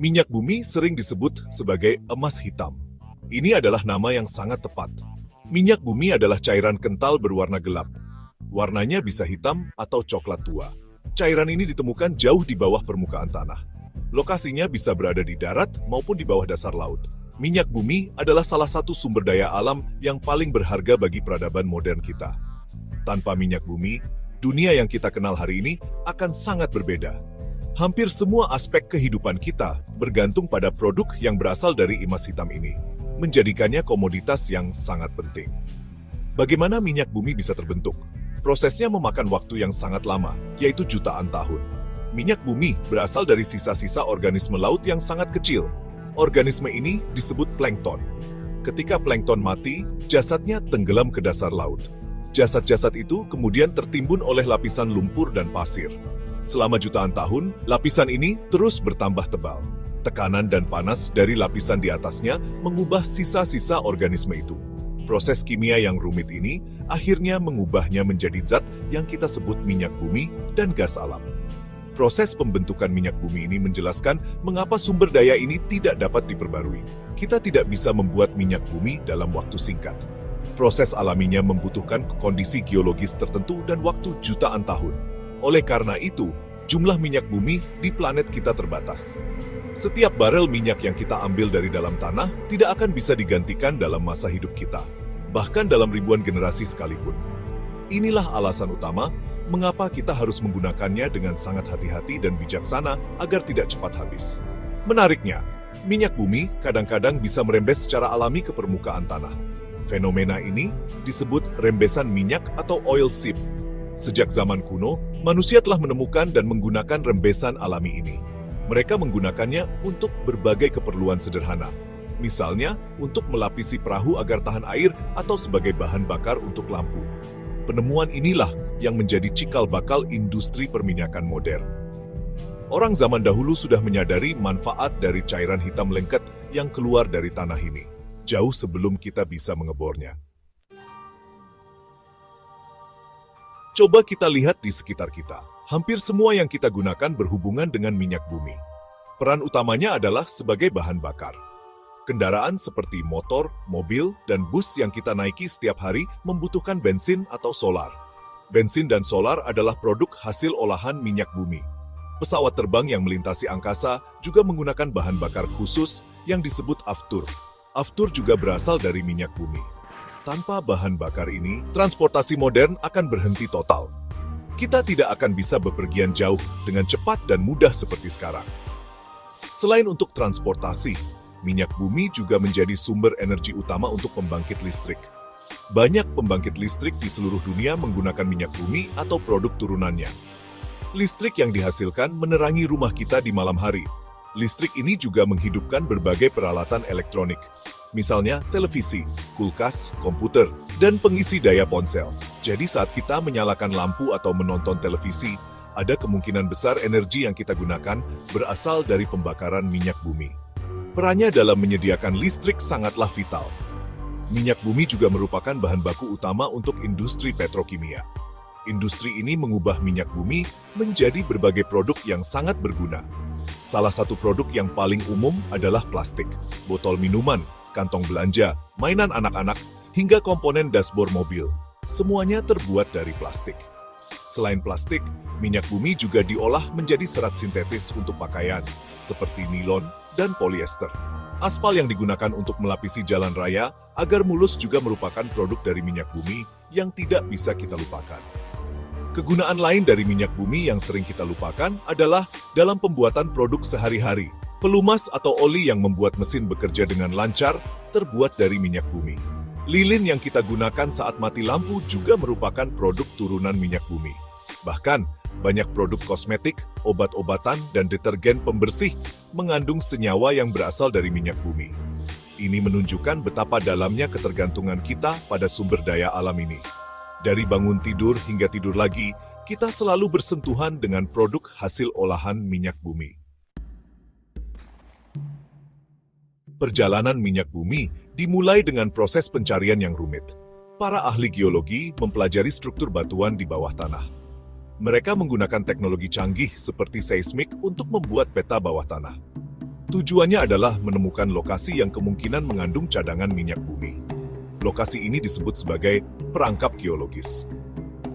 Minyak bumi sering disebut sebagai emas hitam. Ini adalah nama yang sangat tepat. Minyak bumi adalah cairan kental berwarna gelap. Warnanya bisa hitam atau coklat tua. Cairan ini ditemukan jauh di bawah permukaan tanah. Lokasinya bisa berada di darat maupun di bawah dasar laut. Minyak bumi adalah salah satu sumber daya alam yang paling berharga bagi peradaban modern kita. Tanpa minyak bumi, dunia yang kita kenal hari ini akan sangat berbeda. Hampir semua aspek kehidupan kita bergantung pada produk yang berasal dari emas hitam ini, menjadikannya komoditas yang sangat penting. Bagaimana minyak bumi bisa terbentuk? Prosesnya memakan waktu yang sangat lama, yaitu jutaan tahun. Minyak bumi berasal dari sisa-sisa organisme laut yang sangat kecil. Organisme ini disebut plankton. Ketika plankton mati, jasadnya tenggelam ke dasar laut. Jasad-jasad itu kemudian tertimbun oleh lapisan lumpur dan pasir. Selama jutaan tahun, lapisan ini terus bertambah tebal. Tekanan dan panas dari lapisan di atasnya mengubah sisa-sisa organisme itu. Proses kimia yang rumit ini akhirnya mengubahnya menjadi zat yang kita sebut minyak bumi dan gas alam. Proses pembentukan minyak bumi ini menjelaskan mengapa sumber daya ini tidak dapat diperbarui. Kita tidak bisa membuat minyak bumi dalam waktu singkat. Proses alaminya membutuhkan kondisi geologis tertentu dan waktu jutaan tahun. Oleh karena itu, jumlah minyak bumi di planet kita terbatas. Setiap barel minyak yang kita ambil dari dalam tanah tidak akan bisa digantikan dalam masa hidup kita, bahkan dalam ribuan generasi sekalipun. Inilah alasan utama mengapa kita harus menggunakannya dengan sangat hati-hati dan bijaksana agar tidak cepat habis. Menariknya, minyak bumi kadang-kadang bisa merembes secara alami ke permukaan tanah. Fenomena ini disebut rembesan minyak atau oil seep. Sejak zaman kuno, manusia telah menemukan dan menggunakan rembesan alami ini. Mereka menggunakannya untuk berbagai keperluan sederhana. Misalnya, untuk melapisi perahu agar tahan air atau sebagai bahan bakar untuk lampu. Penemuan inilah yang menjadi cikal bakal industri perminyakan modern. Orang zaman dahulu sudah menyadari manfaat dari cairan hitam lengket yang keluar dari tanah ini, jauh sebelum kita bisa mengebornya. Coba kita lihat di sekitar kita. Hampir semua yang kita gunakan berhubungan dengan minyak bumi. Peran utamanya adalah sebagai bahan bakar. Kendaraan seperti motor, mobil, dan bus yang kita naiki setiap hari membutuhkan bensin atau solar. Bensin dan solar adalah produk hasil olahan minyak bumi. Pesawat terbang yang melintasi angkasa juga menggunakan bahan bakar khusus yang disebut aftur. Aftur juga berasal dari minyak bumi. Tanpa bahan bakar ini, transportasi modern akan berhenti total. Kita tidak akan bisa bepergian jauh dengan cepat dan mudah seperti sekarang. Selain untuk transportasi, minyak bumi juga menjadi sumber energi utama untuk pembangkit listrik. Banyak pembangkit listrik di seluruh dunia menggunakan minyak bumi atau produk turunannya. Listrik yang dihasilkan menerangi rumah kita di malam hari. Listrik ini juga menghidupkan berbagai peralatan elektronik. Misalnya televisi, kulkas, komputer, dan pengisi daya ponsel. Jadi saat kita menyalakan lampu atau menonton televisi, ada kemungkinan besar energi yang kita gunakan berasal dari pembakaran minyak bumi. Perannya dalam menyediakan listrik sangatlah vital. Minyak bumi juga merupakan bahan baku utama untuk industri petrokimia. Industri ini mengubah minyak bumi menjadi berbagai produk yang sangat berguna. Salah satu produk yang paling umum adalah plastik, botol minuman, kantong belanja, mainan anak-anak, hingga komponen dashboard mobil. Semuanya terbuat dari plastik. Selain plastik, minyak bumi juga diolah menjadi serat sintetis untuk pakaian, seperti nilon dan polyester. Aspal yang digunakan untuk melapisi jalan raya agar mulus juga merupakan produk dari minyak bumi yang tidak bisa kita lupakan. Kegunaan lain dari minyak bumi yang sering kita lupakan adalah dalam pembuatan produk sehari-hari. Pelumas atau oli yang membuat mesin bekerja dengan lancar terbuat dari minyak bumi. Lilin yang kita gunakan saat mati lampu juga merupakan produk turunan minyak bumi. Bahkan, banyak produk kosmetik, obat-obatan, dan detergen pembersih mengandung senyawa yang berasal dari minyak bumi. Ini menunjukkan betapa dalamnya ketergantungan kita pada sumber daya alam ini. Dari bangun tidur hingga tidur lagi, kita selalu bersentuhan dengan produk hasil olahan minyak bumi. Perjalanan minyak bumi dimulai dengan proses pencarian yang rumit. Para ahli geologi mempelajari struktur batuan di bawah tanah. Mereka menggunakan teknologi canggih seperti seismik untuk membuat peta bawah tanah. Tujuannya adalah menemukan lokasi yang kemungkinan mengandung cadangan minyak bumi. Lokasi ini disebut sebagai perangkap geologis.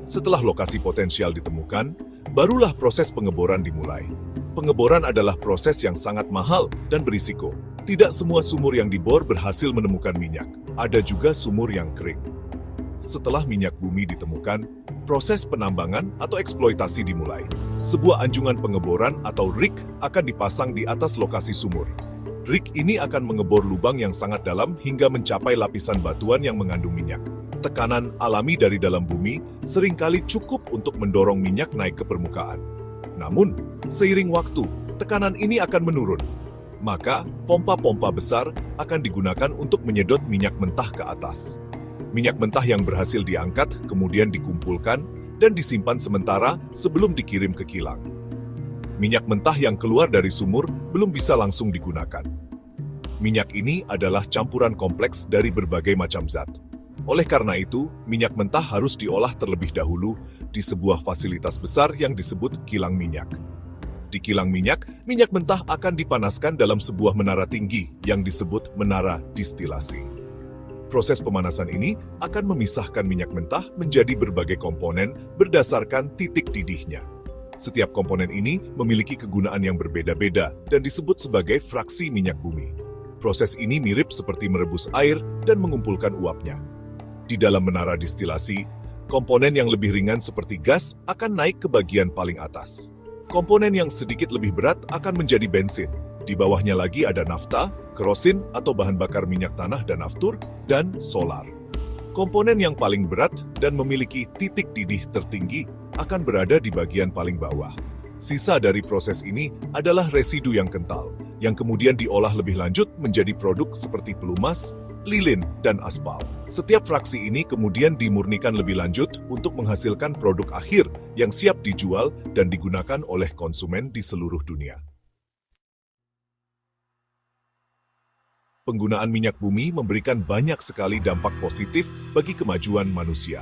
Setelah lokasi potensial ditemukan, barulah proses pengeboran dimulai. Pengeboran adalah proses yang sangat mahal dan berisiko. Tidak semua sumur yang dibor berhasil menemukan minyak. Ada juga sumur yang kering. Setelah minyak bumi ditemukan, proses penambangan atau eksploitasi dimulai. Sebuah anjungan pengeboran atau rig akan dipasang di atas lokasi sumur. Rig ini akan mengebor lubang yang sangat dalam hingga mencapai lapisan batuan yang mengandung minyak. Tekanan alami dari dalam bumi seringkali cukup untuk mendorong minyak naik ke permukaan. Namun, seiring waktu, tekanan ini akan menurun. Maka, pompa-pompa besar akan digunakan untuk menyedot minyak mentah ke atas. Minyak mentah yang berhasil diangkat kemudian dikumpulkan dan disimpan sementara sebelum dikirim ke kilang. Minyak mentah yang keluar dari sumur belum bisa langsung digunakan. Minyak ini adalah campuran kompleks dari berbagai macam zat. Oleh karena itu, minyak mentah harus diolah terlebih dahulu di sebuah fasilitas besar yang disebut kilang minyak. Di kilang minyak, minyak mentah akan dipanaskan dalam sebuah menara tinggi yang disebut menara distilasi. Proses pemanasan ini akan memisahkan minyak mentah menjadi berbagai komponen berdasarkan titik didihnya. Setiap komponen ini memiliki kegunaan yang berbeda-beda dan disebut sebagai fraksi minyak bumi. Proses ini mirip seperti merebus air dan mengumpulkan uapnya. Di dalam menara distilasi, komponen yang lebih ringan seperti gas akan naik ke bagian paling atas. Komponen yang sedikit lebih berat akan menjadi bensin. Di bawahnya lagi ada nafta, kerosin atau bahan bakar minyak tanah dan aftur, dan solar. Komponen yang paling berat dan memiliki titik didih tertinggi akan berada di bagian paling bawah. Sisa dari proses ini adalah residu yang kental, yang kemudian diolah lebih lanjut menjadi produk seperti pelumas, lilin, dan aspal. Setiap fraksi ini kemudian dimurnikan lebih lanjut untuk menghasilkan produk akhir yang siap dijual dan digunakan oleh konsumen di seluruh dunia. Penggunaan minyak bumi memberikan banyak sekali dampak positif bagi kemajuan manusia.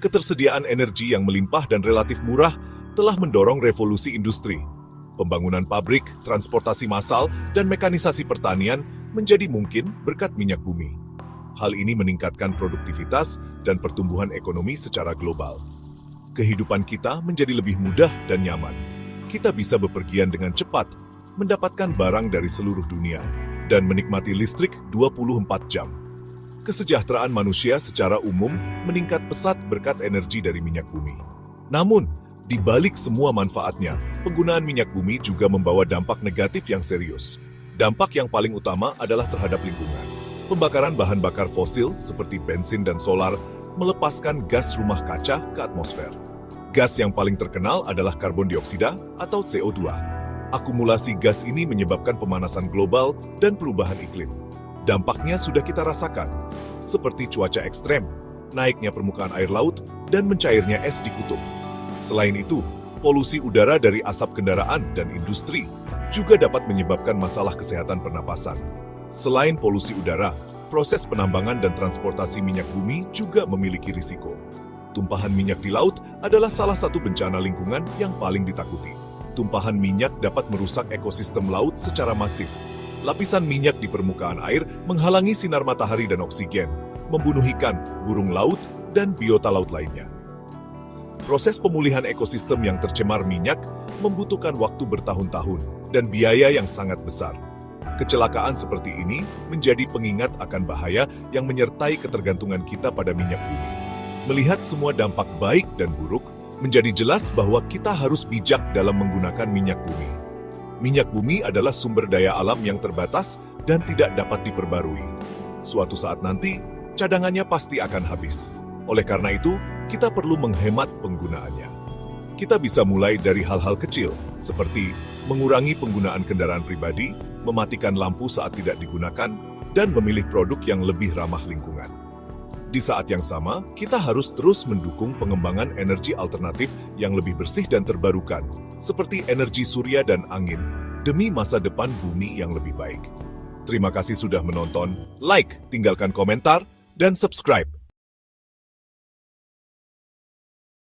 Ketersediaan energi yang melimpah dan relatif murah telah mendorong revolusi industri. Pembangunan pabrik, transportasi massal, dan mekanisasi pertanian menjadi mungkin berkat minyak bumi. Hal ini meningkatkan produktivitas dan pertumbuhan ekonomi secara global. Kehidupan kita menjadi lebih mudah dan nyaman. Kita bisa bepergian dengan cepat, mendapatkan barang dari seluruh dunia, dan menikmati listrik 24 jam. Kesejahteraan manusia secara umum meningkat pesat berkat energi dari minyak bumi. Namun, di balik semua manfaatnya, penggunaan minyak bumi juga membawa dampak negatif yang serius. Dampak yang paling utama adalah terhadap lingkungan. Pembakaran bahan bakar fosil seperti bensin dan solar melepaskan gas rumah kaca ke atmosfer. Gas yang paling terkenal adalah karbon dioksida atau CO2. Akumulasi gas ini menyebabkan pemanasan global dan perubahan iklim. Dampaknya sudah kita rasakan, seperti cuaca ekstrem, naiknya permukaan air laut, dan mencairnya es di kutub. Selain itu, polusi udara dari asap kendaraan dan industri juga dapat menyebabkan masalah kesehatan pernapasan. Selain polusi udara, proses penambangan dan transportasi minyak bumi juga memiliki risiko. Tumpahan minyak di laut adalah salah satu bencana lingkungan yang paling ditakuti. Tumpahan minyak dapat merusak ekosistem laut secara masif. Lapisan minyak di permukaan air menghalangi sinar matahari dan oksigen, membunuh ikan, burung laut, dan biota laut lainnya. Proses pemulihan ekosistem yang tercemar minyak membutuhkan waktu bertahun-tahun dan biaya yang sangat besar. Kecelakaan seperti ini menjadi pengingat akan bahaya yang menyertai ketergantungan kita pada minyak bumi. Melihat semua dampak baik dan buruk, menjadi jelas bahwa kita harus bijak dalam menggunakan minyak bumi. Minyak bumi adalah sumber daya alam yang terbatas dan tidak dapat diperbarui. Suatu saat nanti, cadangannya pasti akan habis. Oleh karena itu, kita perlu menghemat penggunaannya. Kita bisa mulai dari hal-hal kecil, seperti mengurangi penggunaan kendaraan pribadi, mematikan lampu saat tidak digunakan, dan memilih produk yang lebih ramah lingkungan. Di saat yang sama, kita harus terus mendukung pengembangan energi alternatif yang lebih bersih dan terbarukan, seperti energi surya dan angin, demi masa depan bumi yang lebih baik. Terima kasih sudah menonton, like, tinggalkan komentar, dan subscribe.